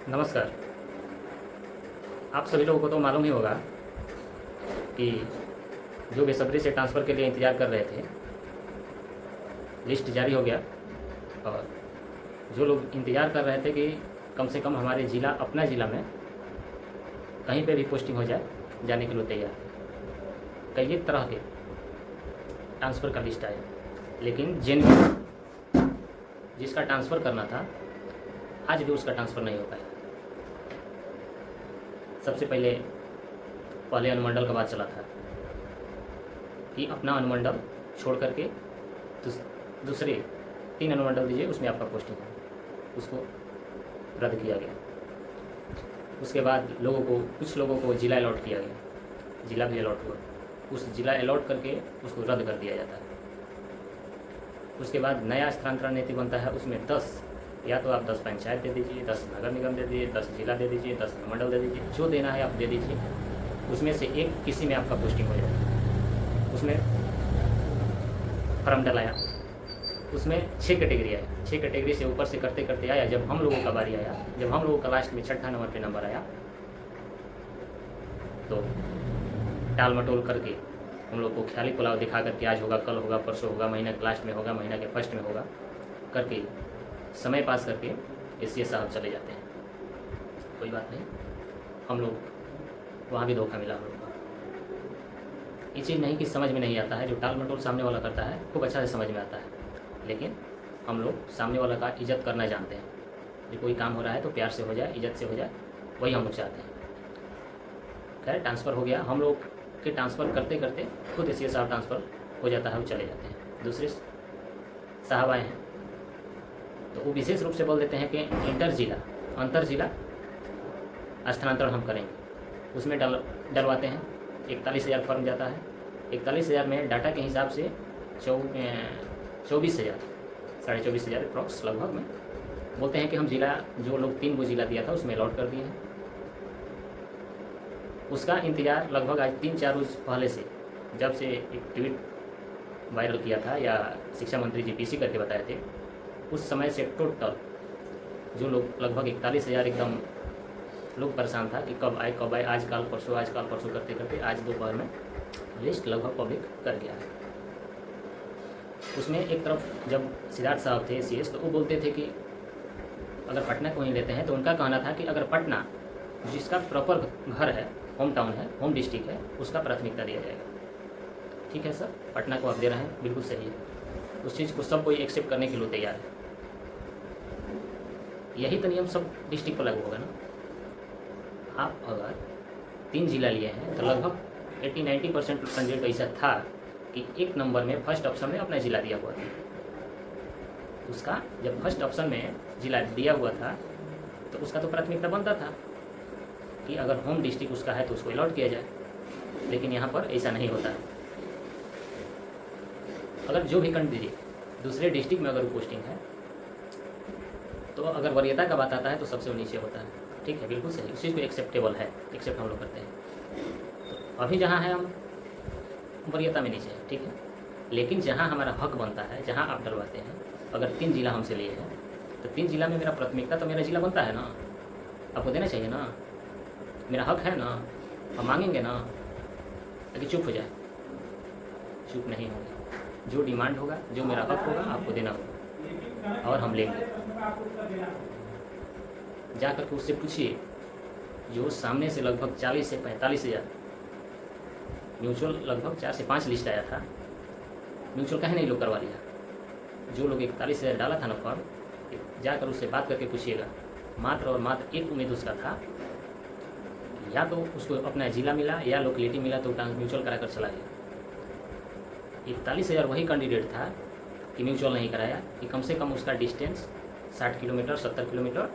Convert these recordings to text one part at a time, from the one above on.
नमस्कार। आप सभी लोगों को तो मालूम ही होगा कि जो बेसब्री से ट्रांसफ़र के लिए इंतज़ार कर रहे थे, लिस्ट जारी हो गया और जो लोग इंतज़ार कर रहे थे कि कम से कम हमारे ज़िला अपना ज़िला में कहीं पे भी पोस्टिंग हो जाए, जाने के लिए तैयार है। कई एक तरह के ट्रांसफ़र का लिस्ट आया, लेकिन जिसका ट्रांसफ़र करना था आज भी उसका ट्रांसफ़र नहीं हो पाया। सबसे पहले अनुमंडल का बात चला था कि अपना अनुमंडल छोड़ करके दूसरे 3 अनुमंडल दीजिए, उसमें आपका पोस्टिंग है, उसको रद्द किया गया। उसके बाद कुछ लोगों को जिला अलॉट किया गया, जिला भी अलॉट हुआ, उस जिला अलॉट करके उसको रद्द कर दिया जाता है। उसके बाद नया स्थानांतरण नीति बनता है, उसमें 10 या तो आप 10 पंचायत दे दीजिए, 10 नगर निगम दे दीजिए, 10 जिला दे दीजिए, 10 अनुमंडल दे दीजिए, जो देना है आप दे दीजिए। उसमें से एक किसी में आपका पोस्टिंग हो जाए। उसमें फॉर्म डलाया, उसमें 6 कैटेगरी आया। 6 कैटेगरी से ऊपर से करते करते आया, जब हम लोगों का बारी आया, जब हम लोगों का लास्ट में 6ठा नंबर पे नंबर आया, तो टाल मटोल करके हम लोग को ख्याली पुलाव दिखा करके आज होगा, कल होगा, परसों होगा, महीना के लास्ट में होगा, महीना के फर्स्ट में होगा करके समय पास करके एससीए साहब चले जाते हैं। कोई बात नहीं, हम लोग वहाँ भी धोखा मिला हम लोग को। ये चीज़ नहीं कि समझ में नहीं आता है, जो टाल मटोल सामने वाला करता है खूब अच्छा से समझ में आता है, लेकिन हम लोग सामने वाला का इज्जत करना जानते हैं। जो कोई काम हो रहा है तो प्यार से हो जाए, इज्जत से हो जाए, वही हम लोग चाहते हैं। खैर ट्रांसफ़र हो गया, हम लोग के ट्रांसफ़र करते करते खुद एससीए साहब ट्रांसफ़र हो जाता है, वो चले जाते हैं। दूसरे साहब आए हैं तो वो विशेष रूप से बोल देते हैं कि अंतर जिला स्थानांतरण हम करेंगे। उसमें डलवाते हैं 41,000 फॉर्म जाता है। 41,000 में डाटा के हिसाब से 24,000 साढ़े 24,000 अप्रॉक्स लगभग में बोलते हैं कि हम जिला, जो लोग 3 वो जिला दिया था उसमें अलॉट कर दिए हैं। उसका इंतज़ार लगभग आज 3-4 रोज़ पहले से, जब से एक ट्वीट वायरल किया था या शिक्षा मंत्री जी पीसी करके बताए थे, उस समय से टोटल जो लोग लगभग 41,000 एकदम लोग परेशान था कि कब आए, आज काल परसों करते करते आज दोपहर में लिस्ट लगभग पब्लिक कर गया है। उसमें एक तरफ जब सिद्धार्थ साहब थे सीएस, तो वो बोलते थे कि अगर पटना को ही लेते हैं तो उनका कहना था कि अगर पटना जिसका प्रॉपर घर है, होम टाउन है, होम डिस्ट्रिक्ट है, उसका प्राथमिकता दिया जाएगा। ठीक है सर, पटना को आप दे रहे हैं, बिल्कुल सही है। उस चीज़ को सब कोई एक्सेप्ट करने के लिए तैयार है। यही तो नियम सब डिस्ट्रिक्ट पर लागू होगा ना। आप अगर 3 जिला लिए हैं तो लगभग 80-90% कैंडिडेट ऐसा था कि एक नंबर में फर्स्ट ऑप्शन में अपना जिला दिया हुआ था। उसका जब फर्स्ट ऑप्शन में जिला दिया हुआ था तो उसका तो प्राथमिकता बनता था कि अगर होम डिस्ट्रिक्ट उसका है तो उसको अलॉट किया जाए, लेकिन यहाँ पर ऐसा नहीं होता है। अगर जो भी कैंडिडेट दूसरे डिस्ट्रिक्ट में अगर पोस्टिंग है तो अगर वरीयता का बात आता है तो सबसे नीचे होता है। ठीक है, बिल्कुल सही, उस चीज़ को एक्सेप्टेबल है, एक्सेप्ट हम लोग करते हैं। तो अभी जहाँ है हम वरीयता में नीचे है, ठीक है, लेकिन जहाँ हमारा हक बनता है, जहाँ आप डलवाते हैं, अगर 3 जिला हमसे लिए हैं तो 3 जिला में मेरा प्राथमिकता तो मेरा जिला बनता है ना, आपको देना चाहिए ना, मेरा हक है ना, हम मांगेंगे ना, ताकि चुप हो जाए। चुप नहीं होगा, जो डिमांड होगा, जो मेरा हक होगा आपको देना होगा और हम लेंगे। जा कर के उससे पूछिए, जो सामने से लगभग 40 से 45,000 म्यूचुअल, लगभग 4 से 5 लिस्ट आया था। म्यूचुअल कहीं नहीं लोग करवा लिया। जो लोग 41,000 डाला था ना फॉर्म, जाकर उससे बात करके पूछिएगा, मात्र और मात्र एक उम्मीद उसका था, या तो उसको अपना जिला मिला या लोकेलिटी मिला तो म्यूचुअल कराकर चला गया। 41,000 वही कैंडिडेट था कि म्यूचुअल नहीं कराया, कि कम से कम उसका distance 60 kilometre, 70 kilometre,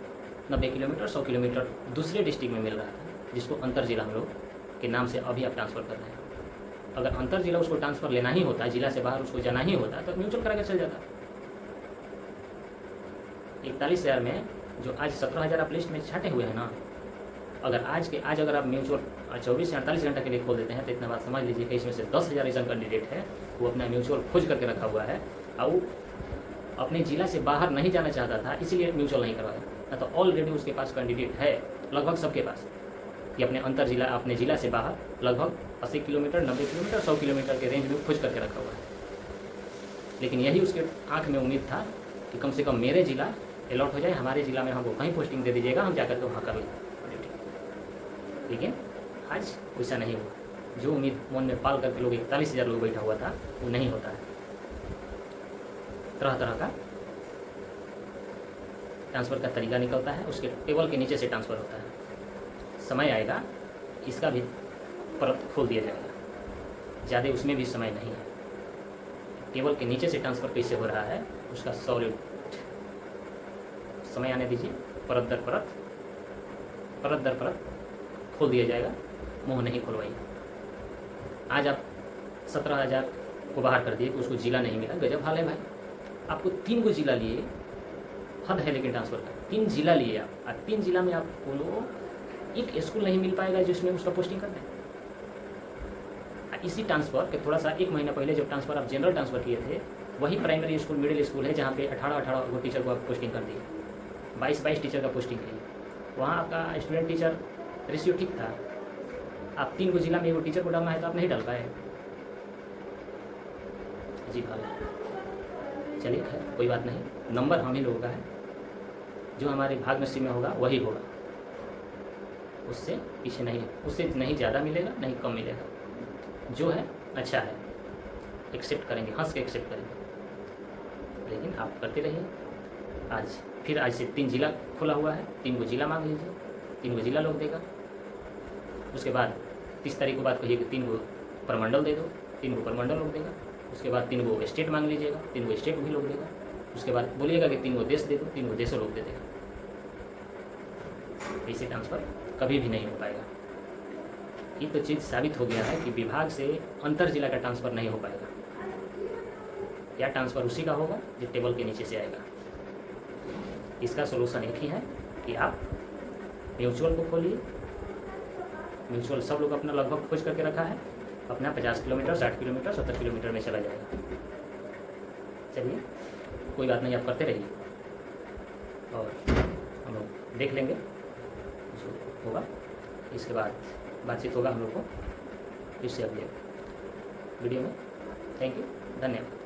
90 kilometre, 100 kilometre दूसरे डिस्ट्रिक्ट में मिल रहा था, जिसको अंतर जिला हम लोग के नाम से अभी आप ट्रांसफ़र कर रहे हैं। अगर अंतर जिला उसको ट्रांसफ़र लेना ही होता, जिला से बाहर उसको जाना ही होता, तो म्यूचुअल करा कर चल जाता। 41,000 में जो आज 17,000 आप लिस्ट में छाटे हुए हैं ना, अगर आज अगर आप म्यूचुअल 24 से 48 घंटा के लिए खोल देते हैं तो इतना बात समझ लीजिए कि इसमें से 10,000 ऐसा कैंडिडेट है वो अपना म्यूचुअल खोज करके रखा हुआ है और वो अपने ज़िला से बाहर नहीं जाना चाहता था, इसीलिए म्यूचुअल नहीं करवाया। ना तो ऑलरेडी उसके पास कैंडिडेट है, लगभग सबके पास, कि अपने अंतर जिला, अपने ज़िला से बाहर लगभग 80 किलोमीटर, 90 किलोमीटर, 100 किलोमीटर के रेंज में खोज करके रखा हुआ है। लेकिन यही उसके आँख में उम्मीद था कि कम से कम मेरे ज़िला अलॉट हो जाए, हमारे ज़िला में हमको कहीं पोस्टिंग दे दीजिएगा, हम जाकर के वहाँ कर लेंगे ड्यूटी। लेकिन आज वैसा नहीं हुआ। जो उम्मीद मन में पाल करके लोग 41,000 लोग बैठा हुआ था, वो नहीं होता है। तरह तरह का ट्रांसफ़र का तरीका निकलता है, उसके टेबल के नीचे से ट्रांसफ़र होता है। समय आएगा, इसका भी परत खोल दिया जाएगा, ज़्यादा उसमें भी समय नहीं है। टेबल के नीचे से ट्रांसफ़र कैसे हो रहा है उसका सॉलिड समय आने दीजिए, परत दर परत, परत दर परत खोल दिया जाएगा, मुँह नहीं खुलवाइए। आज आप 17,000 को बाहर कर दिए कि उसको जिला नहीं मिला, गजब हाल है भाई। आपको 3 को जिला लिए, हद है लेकिन ट्रांसफ़र का, 3 जिला लिए आप, और 3 जिला में आपको एक स्कूल नहीं मिल पाएगा जिसमें उसका पोस्टिंग करना है। इसी ट्रांसफ़र के थोड़ा सा 1 महीना पहले जब ट्रांसफ़र आप जनरल ट्रांसफ़र किए थे, वही प्राइमरी स्कूल, मिडिल स्कूल है जहाँ पे 18 को टीचर को आप पोस्टिंग कर दिए, 22 टीचर का पोस्टिंग किए। वहाँ आपका स्टूडेंट टीचर रेशियो ठीक था। आप 3 को जिला में वो टीचर को डालना है तो आप नहीं डाल पाए। जी भाई, चलिए खैर कोई बात नहीं, नंबर हम ही लोगों का है, जो हमारे भाग नसीब में होगा वही होगा, उससे पीछे नहीं, उससे नहीं ज़्यादा मिलेगा नहीं कम मिलेगा। जो है अच्छा है, एक्सेप्ट करेंगे, हंस के एक्सेप्ट करेंगे, लेकिन आप करते रहिए। आज से 3 जिला खुला हुआ है, 3 को जिला मांग लीजिए, 3 को जिला लोग देगा। उसके बाद 30 तारीख को बात कहिए कि 3 को प्रमंडल दे दो, 3 को प्रमंडल लोग देगा। उसके बाद 3 को स्टेट मांग लीजिएगा, 3 को स्टेट भी लोग देगा। उसके बाद बोलिएगा कि 3 को देश दे दो, 3 को देशों लोग दे देगा। ऐसे ट्रांसफ़र कभी भी नहीं हो पाएगा। ये तो चीज़ साबित हो गया है कि विभाग से अंतर जिला का ट्रांसफ़र नहीं हो पाएगा, या ट्रांसफ़र उसी का होगा जो टेबल के नीचे से आएगा। इसका सोल्यूशन एक ही है कि आप म्यूचुअल को खोलिए। म्यूचुअल सब लोग अपना लगभग खोज करके रखा है, अपना 50 किलोमीटर, 60 किलोमीटर, 70 किलोमीटर में चला जाएगा। चलिए कोई बात नहीं, आप करते रहिए और हम लोग देख लेंगे जो होगा। इसके बाद बातचीत होगा हम लोग को फिर से अगले वीडियो में। थैंक यू, धन्यवाद।